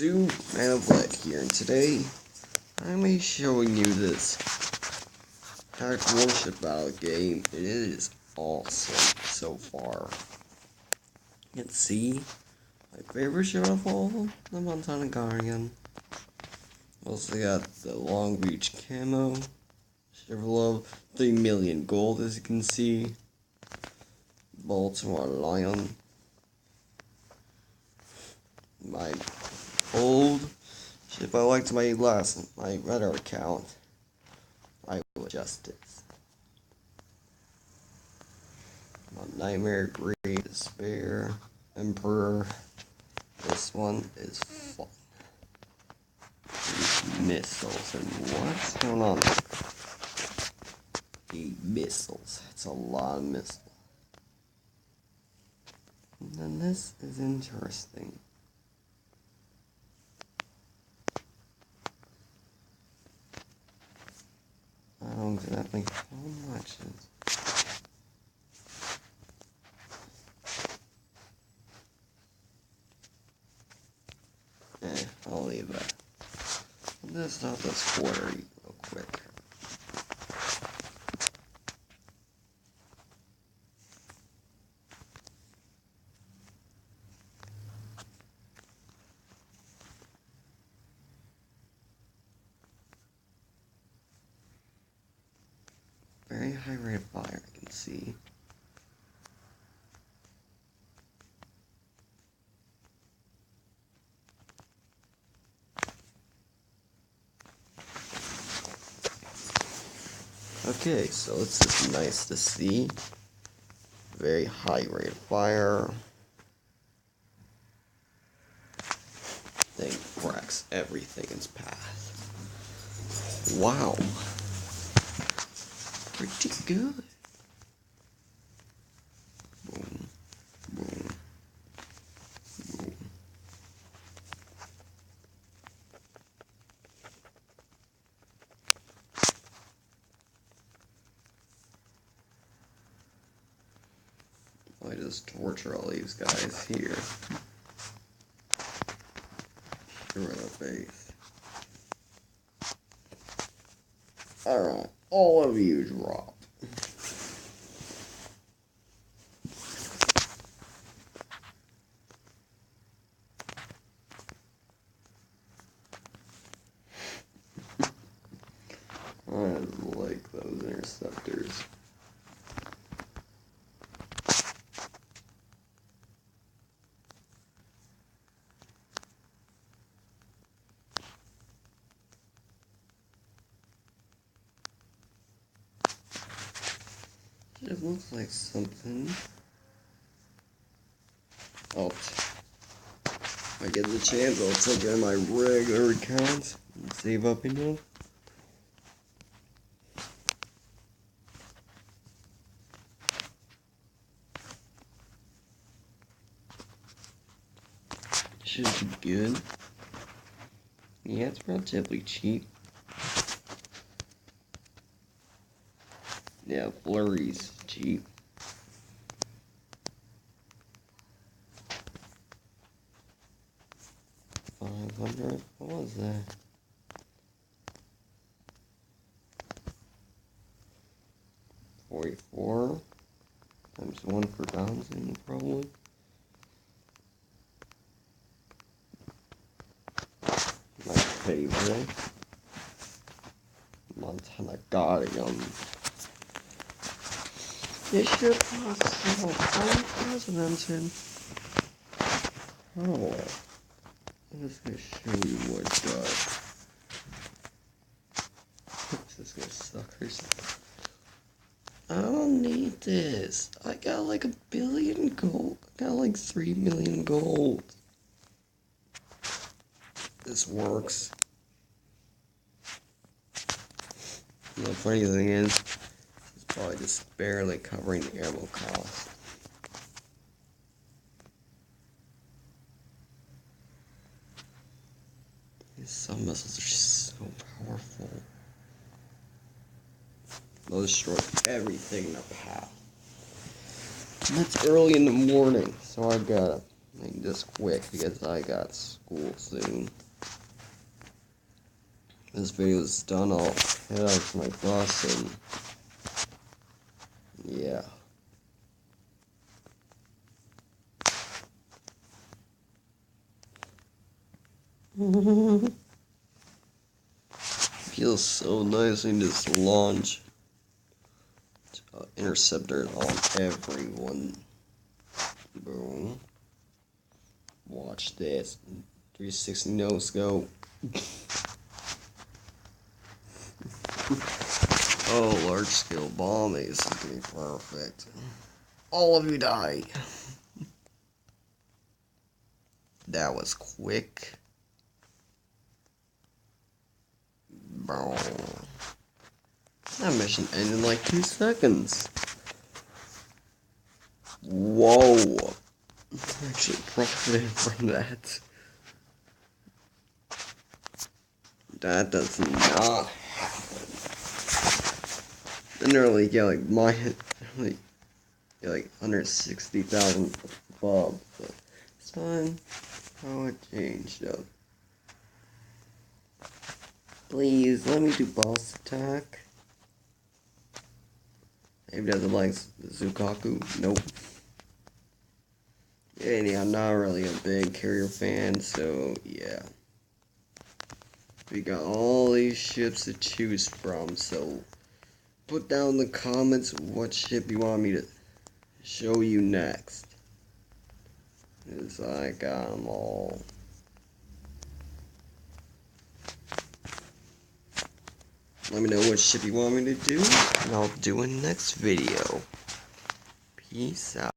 Man of Lead here, and today I'm going to be showing you this warship battle game. It is awesome so far. You can see my favorite ship of all, the Montana Guardian. Also got the Long Reach camo, Chevrolet 3 million gold, as you can see. Baltimore Lion. My old ship I liked my Reddit account. I will Justice. Nightmare, Great Despair, Emperor. This one is fun. These missiles and what's going on there? The missiles. It's a lot of missiles. And then this is interesting. I don't exactly how much is. I'll leave that. Let's stop this quarter real quick. Very high rate of fire, I can see. Okay, so it's just nice to see. Very high rate of fire. Thing cracks everything in its path. Wow. Pretty good. Boom. Boom. Boom. I just torture all these guys here. Sure in the face. Alright, all of you drop. I like those interceptors. It looks like something. If I get the chance, I'll take it in my regular account and save up enough. Should be good. Yeah, it's relatively cheap. Yeah, Flurry's cheap. $500. What was that? $44 times 1 per 1,000, probably. My favorite. Montana Guardian. It should cost about $5,000. Oh. I'm just gonna show you what it does. Is this gonna suck or something? I don't need this. I got like 1 billion gold. I got like 3 million gold. This works. And the funny thing is, it's probably just barely covering the ammo cost. These sub missiles are just so powerful. They'll destroy everything in the path. And it's early in the morning, so I gotta Make this quick because I got school soon. This video is done. I'll head out to my bus and yeah. Feels so nice and just launch interceptors on everyone. Boom. Watch this. 360 no scope. Oh, large scale bombing. This is gonna be perfect. All of you die. That was quick. Boom. That mission ended in like 2 seconds. Whoa. I actually profited from that. That does not happen. I nearly get like like 160,000 bob. But it's fine. How it changed up. Please let me do boss attack. Maybe doesn't like Zukaku. Nope. Yeah, I'm not really a big carrier fan, so yeah. We got all these ships to choose from, so put down in the comments what ship you want me to show you next. Because I got them all. Let me know what ship you want me to do, and I'll do in the next video. Peace out.